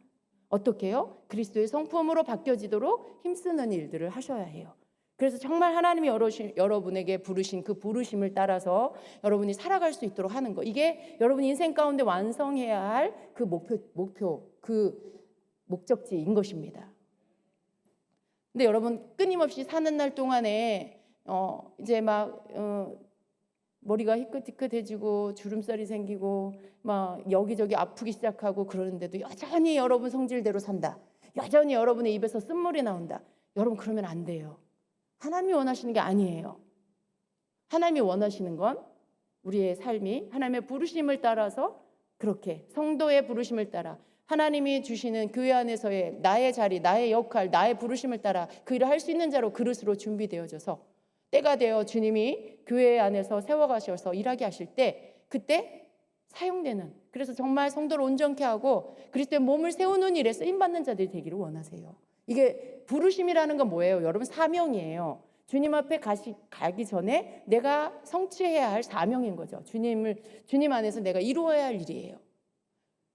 어떻게 해요? 그리스도의 성품으로 바뀌어지도록 힘쓰는 일들을 하셔야 해요. 그래서 정말 하나님이 여러분에게 부르신 그 부르심을 따라서 여러분이 살아갈 수 있도록 하는 거, 이게 여러분 인생 가운데 완성해야 할 그 목표, 그 목적지인 것입니다. 근데 여러분 끊임없이 사는 날 동안에 이제 막 머리가 희끗희끗해지고 주름살이 생기고 막 여기저기 아프기 시작하고 그러는데도 여전히 여러분 성질대로 산다. 여전히 여러분의 입에서 쓴물이 나온다. 여러분 그러면 안 돼요. 하나님이 원하시는 게 아니에요. 하나님이 원하시는 건 우리의 삶이 하나님의 부르심을 따라서 그렇게 성도의 부르심을 따라 하나님이 주시는 교회 안에서의 나의 자리, 나의 역할, 나의 부르심을 따라 그 일을 할 수 있는 자로 그릇으로 준비되어져서 때가 되어 주님이 교회 안에서 세워가셔서 일하게 하실 때 그때 사용되는, 그래서 정말 성도를 온전케 하고 그리스도의 몸을 세우는 일에 쓰임받는 자들이 되기를 원하세요. 이게 부르심이라는 건 뭐예요? 여러분, 사명이에요. 주님 앞에 가기 전에 내가 성취해야 할 사명인 거죠. 주님 안에서 내가 이루어야 할 일이에요.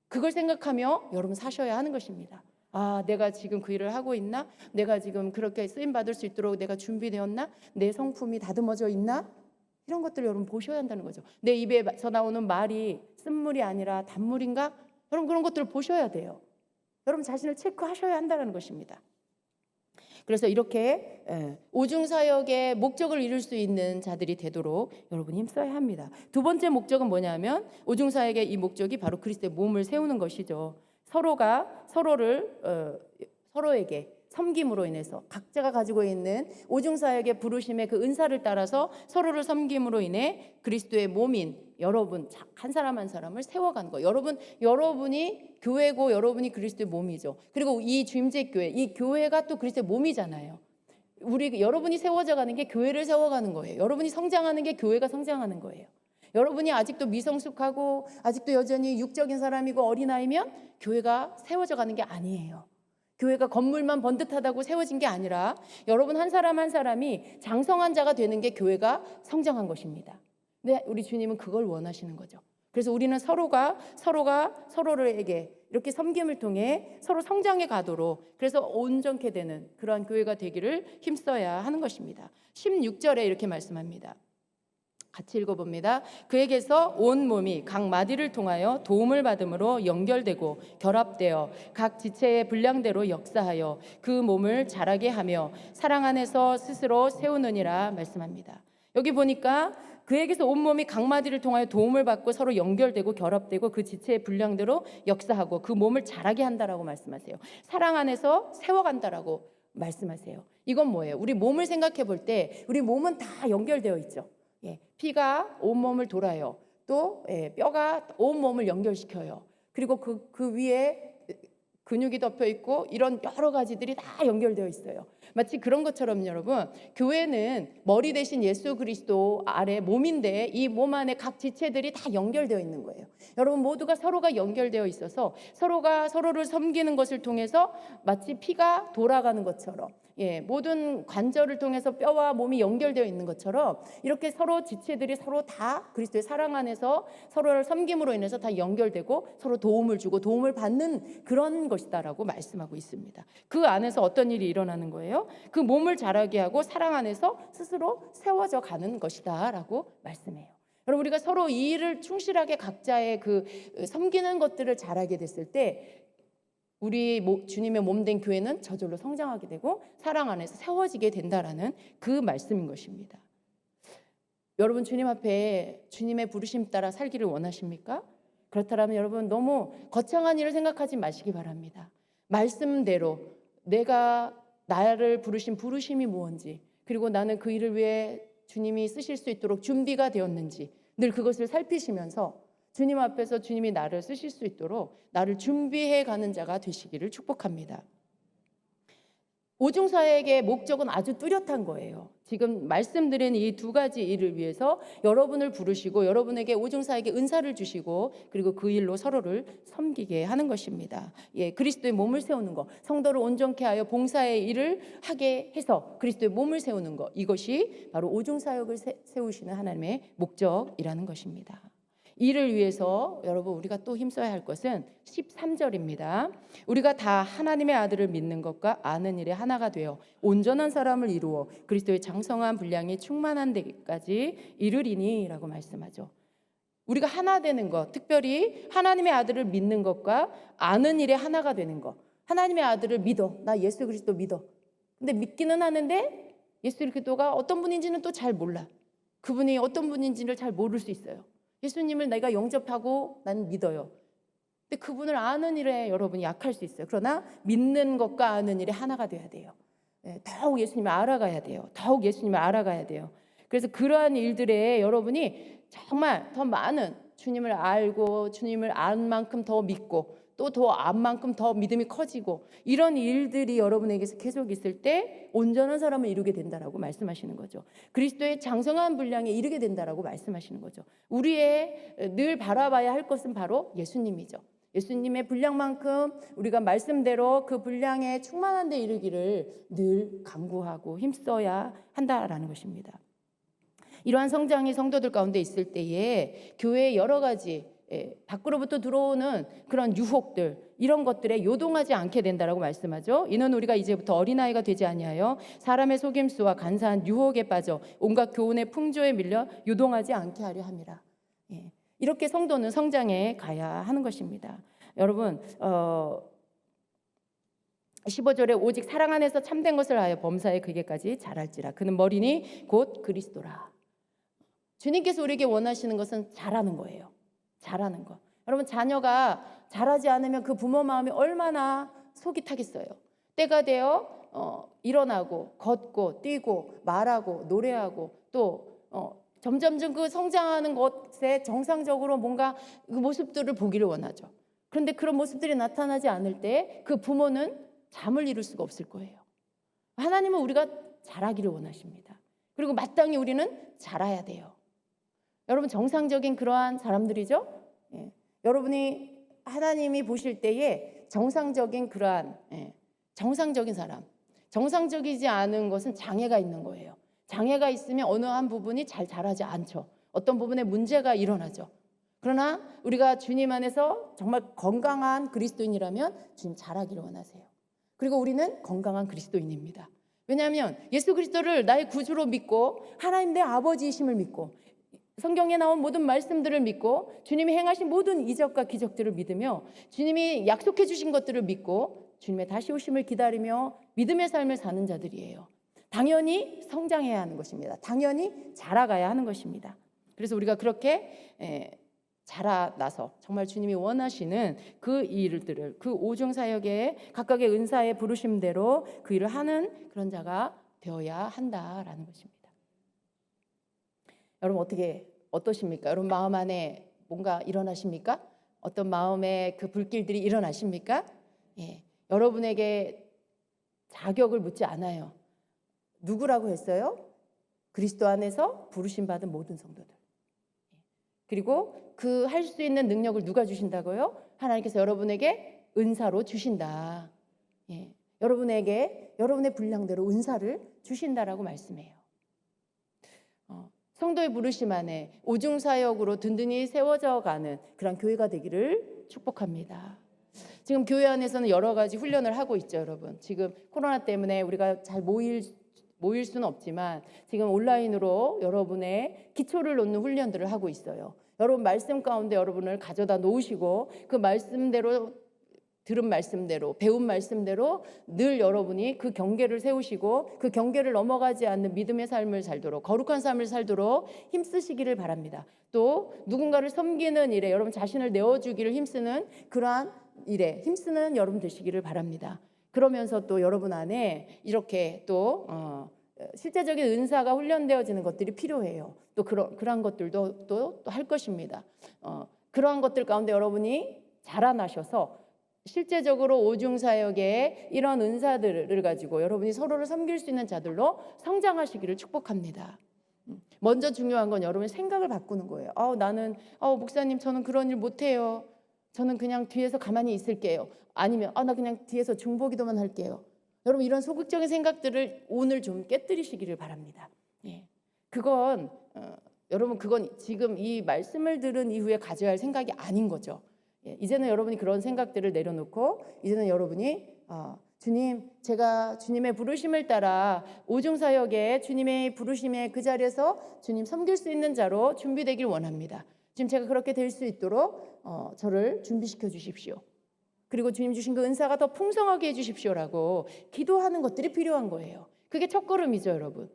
그걸 생각하며 여러분 사셔야 하는 것입니다. 아, 내가 지금 그 일을 하고 있나? 내가 지금 그렇게 쓰임 받을 수 있도록 내가 준비되었나? 내 성품이 다듬어져 있나? 이런 것들을 여러분 보셔야 한다는 거죠. 내 입에서 나오는 말이 쓴물이 아니라 단물인가? 여러분 그런 것들을 보셔야 돼요. 여러분 자신을 체크하셔야 한다는 것입니다. 그래서 이렇게 오중사역의 목적을 이룰 수 있는 자들이 되도록 여러분이 힘써야 합니다. 두 번째 목적은 뭐냐면 오중사역의 이 목적이 바로 그리스도의 몸을 세우는 것이죠. 서로가 서로에게 섬김으로 인해서 각자가 가지고 있는 오중사역의 부르심의 그 은사를 따라서 서로를 섬김으로 인해 그리스도의 몸인 여러분 한 사람 한 사람을 세워가는 거. 여러분이 교회고 여러분이 그리스도의 몸이죠. 그리고 이 주임제교회, 이 교회가 또 그리스도의 몸이잖아요. 여러분이 세워져 가는 게 교회를 세워가는 거예요. 여러분이 성장하는 게 교회가 성장하는 거예요. 여러분이 아직도 미성숙하고 아직도 여전히 육적인 사람이고 어린아이면 교회가 세워져 가는 게 아니에요. 교회가 건물만 번듯하다고 세워진 게 아니라 여러분 한 사람 한 사람이 장성한 자가 되는 게 교회가 성장한 것입니다. 근데 우리 주님은 그걸 원하시는 거죠. 그래서 우리는 서로가 서로에게 이렇게 섬김을 통해 서로 성장해 가도록, 그래서 온전케 되는 그러한 교회가 되기를 힘써야 하는 것입니다. 16절에 이렇게 말씀합니다. 같이 읽어봅니다. 그에게서 온 몸이 각 마디를 통하여 도움을 받음으로 연결되고 결합되어 각 지체의 분량대로 역사하여 그 몸을 자라게 하며 사랑 안에서 스스로 세우느니라 말씀합니다. 여기 보니까 그에게서 온 몸이 각 마디를 통하여 도움을 받고 서로 연결되고 결합되고 그 지체의 분량대로 역사하고 그 몸을 자라게 한다라고 말씀하세요. 사랑 안에서 세워간다라고 말씀하세요. 이건 뭐예요? 우리 몸을 생각해 볼 때 우리 몸은 다 연결되어 있죠. 피가 온 몸을 돌아요. 또 뼈가 온 몸을 연결시켜요. 그리고 그 위에 근육이 덮여 있고 이런 여러 가지들이 다 연결되어 있어요. 마치 그런 것처럼 여러분, 교회는 머리 대신 예수 그리스도 아래 몸인데 이 몸 안에 각 지체들이 다 연결되어 있는 거예요. 여러분 모두가 서로가 연결되어 있어서 서로가 서로를 섬기는 것을 통해서 마치 피가 돌아가는 것처럼, 모든 관절을 통해서 뼈와 몸이 연결되어 있는 것처럼 이렇게 서로 지체들이 서로 다 그리스도의 사랑 안에서 서로를 섬김으로 인해서 다 연결되고 서로 도움을 주고 도움을 받는 그런 것이다라고 말씀하고 있습니다. 그 안에서 어떤 일이 일어나는 거예요? 그 몸을 자라게 하고 사랑 안에서 스스로 세워져 가는 것이다라고 말씀해요. 여러분 우리가 서로 이 일을 충실하게 각자의 그 섬기는 것들을 잘하게 됐을 때 우리 주님의 몸된 교회는 저절로 성장하게 되고 사랑 안에서 세워지게 된다라는 그 말씀인 것입니다. 여러분 주님 앞에 주님의 부르심 따라 살기를 원하십니까? 그렇다면 여러분 너무 거창한 일을 생각하지 마시기 바랍니다. 말씀대로 내가 나를 부르신 부르심이 무엇인지, 그리고 나는 그 일을 위해 주님이 쓰실 수 있도록 준비가 되었는지 늘 그것을 살피시면서 주님 앞에서 주님이 나를 쓰실 수 있도록 나를 준비해 가는 자가 되시기를 축복합니다. 오중사역의 목적은 아주 뚜렷한 거예요. 지금 말씀드린 이 두 가지 일을 위해서 여러분을 부르시고 여러분에게 오중사역의 은사를 주시고 그리고 그 일로 서로를 섬기게 하는 것입니다. 그리스도의 몸을 세우는 것, 성도를 온전케 하여 봉사의 일을 하게 해서 그리스도의 몸을 세우는 것, 이것이 바로 오중사역을 세우시는 하나님의 목적이라는 것입니다. 이를 위해서 여러분 우리가 또 힘써야 할 것은 13절입니다. 우리가 다 하나님의 아들을 믿는 것과 아는 일에 하나가 되어 온전한 사람을 이루어 그리스도의 장성한 분량이 충만한 데까지 이르리니라고 말씀하죠. 우리가 하나 되는 것, 특별히 하나님의 아들을 믿는 것과 아는 일에 하나가 되는 것. 하나님의 아들을 믿어. 나 예수 그리스도 믿어. 근데 믿기는 하는데 예수 그리스도가 어떤 분인지는 또 잘 몰라. 그분이 어떤 분인지를 잘 모를 수 있어요. 예수님을 내가 영접하고 난 믿어요. 근데 그분을 아는 일에 여러분이 약할 수 있어요. 그러나 믿는 것과 아는 일에 하나가 돼야 돼요. 더욱 예수님을 알아가야 돼요. 더욱 예수님을 알아가야 돼요. 그래서 그러한 일들에 여러분이 정말 더 많은 주님을 알고 주님을 안 만큼 더 믿고 또 더 안 만큼 더 믿음이 커지고 이런 일들이 여러분에게서 계속 있을 때 온전한 사람을 이루게 된다라고 말씀하시는 거죠. 그리스도의 장성한 분량에 이르게 된다라고 말씀하시는 거죠. 우리의 늘 바라봐야 할 것은 바로 예수님이죠. 예수님의 분량만큼 우리가 말씀대로 그 분량에 충만한 데 이르기를 늘 간구하고 힘써야 한다라는 것입니다. 이러한 성장이 성도들 가운데 있을 때에 교회의 여러 가지 밖으로부터 들어오는 그런 유혹들 이런 것들에 요동하지 않게 된다라고 말씀하죠. 이는 우리가 이제부터 어린아이가 되지 아니하여 사람의 속임수와 간사한 유혹에 빠져 온갖 교훈의 풍조에 밀려 요동하지 않게 하려 함이라. 이렇게 성도는 성장해 가야 하는 것입니다. 여러분 15절에 오직 사랑 안에서 참된 것을 하여 범사에 그게까지 자랄지라. 그는 머리니 곧 그리스도라. 주님께서 우리에게 원하시는 것은 잘하는 거예요. 잘하는 거. 여러분 자녀가 잘하지 않으면 그 부모 마음이 얼마나 속이 타겠어요. 때가 되어 일어나고 걷고 뛰고 말하고 노래하고 또 점점점 그 성장하는 것에 정상적으로 뭔가 그 모습들을 보기를 원하죠. 그런데 그런 모습들이 나타나지 않을 때 그 부모는 잠을 이룰 수가 없을 거예요. 하나님은 우리가 잘하기를 원하십니다. 그리고 마땅히 우리는 잘해야 돼요. 여러분 정상적인 그러한 사람들이죠. 여러분이 하나님이 보실 때에 정상적인 그러한 정상적인 사람, 정상적이지 않은 것은 장애가 있는 거예요. 장애가 있으면 어느 한 부분이 잘 자라지 않죠. 어떤 부분에 문제가 일어나죠. 그러나 우리가 주님 안에서 정말 건강한 그리스도인이라면 주님 잘하기를 원하세요. 그리고 우리는 건강한 그리스도인입니다. 왜냐하면 예수 그리스도를 나의 구주로 믿고 하나님 내 아버지이심을 믿고 성경에 나온 모든 말씀들을 믿고 주님이 행하신 모든 이적과 기적들을 믿으며 주님이 약속해 주신 것들을 믿고 주님의 다시 오심을 기다리며 믿음의 삶을 사는 자들이에요. 당연히 성장해야 하는 것입니다. 당연히 자라가야 하는 것입니다. 그래서 우리가 그렇게 자라나서 정말 주님이 원하시는 그 일들을 그 오중사역의 각각의 은사의 부르심대로 그 일을 하는 그런 자가 되어야 한다라는 것입니다. 여러분 어떠십니까? 여러분 마음 안에 뭔가 일어나십니까? 어떤 마음의 그 불길들이 일어나십니까? 여러분에게 자격을 묻지 않아요. 누구라고 했어요? 그리스도 안에서 부르심 받은 모든 성도들. 그리고 그 할 수 있는 능력을 누가 주신다고요? 하나님께서 여러분에게 은사로 주신다. 여러분에게 여러분의 분량대로 은사를 주신다라고 말씀해요. 성도의 부르심 안에 오중사역으로 든든히 세워져 가는 그런 교회가 되기를 축복합니다. 지금 교회 안에서는 여러 가지 훈련을 하고 있죠, 여러분. 지금 코로나 때문에 우리가 잘 모일 수는 없지만 지금 온라인으로 여러분의 기초를 놓는 훈련들을 하고 있어요. 여러분 말씀 가운데 여러분을 가져다 놓으시고 그 말씀대로 들은 말씀대로 배운 말씀대로 늘 여러분이 그 경계를 세우시고 그 경계를 넘어가지 않는 믿음의 삶을 살도록 거룩한 삶을 살도록 힘쓰시기를 바랍니다. 또 누군가를 섬기는 일에 여러분 자신을 내어주기를 힘쓰는 그러한 일에 힘쓰는 여러분 되시기를 바랍니다. 그러면서 또 여러분 안에 이렇게 또 실제적인 은사가 훈련되어지는 것들이 필요해요. 또 그러한 것들도 또 할 것입니다. 그러한 것들 가운데 여러분이 자라나셔서 실제적으로 오중사역의 이런 은사들을 가지고 여러분이 서로를 섬길 수 있는 자들로 성장하시기를 축복합니다. 먼저 중요한 건 여러분의 생각을 바꾸는 거예요. 목사님 저는 그런 일 못해요. 저는 그냥 뒤에서 가만히 있을게요. 아니면 나 그냥 뒤에서 중보기도만 할게요. 여러분 이런 소극적인 생각들을 오늘 좀 깨뜨리시기를 바랍니다. 그건 지금 이 말씀을 들은 이후에 가져야 할 생각이 아닌 거죠. 이제는 여러분이 그런 생각들을 내려놓고 이제는 여러분이 주님, 제가 주님의 부르심을 따라 오중사역에 주님의 부르심의 그 자리에서 주님 섬길 수 있는 자로 준비되길 원합니다. 지금 제가 그렇게 될 수 있도록 저를 준비시켜 주십시오. 그리고 주님 주신 그 은사가 더 풍성하게 해주십시오라고 기도하는 것들이 필요한 거예요. 그게 첫걸음이죠, 여러분.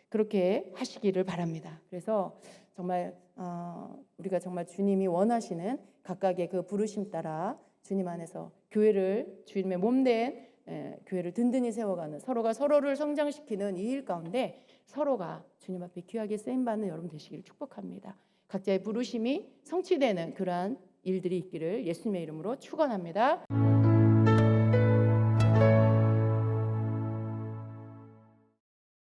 그렇게 하시기를 바랍니다. 그래서 정말 우리가 정말 주님이 원하시는 각각의 그 부르심 따라 주님 안에서 교회를 주님의 몸된 교회를 든든히 세워가는, 서로가 서로를 성장시키는 이 일 가운데 서로가 주님 앞에 귀하게 쓰임받는 여러분 되시기를 축복합니다. 각자의 부르심이 성취되는 그러한 일들이 있기를 예수님의 이름으로 축원합니다.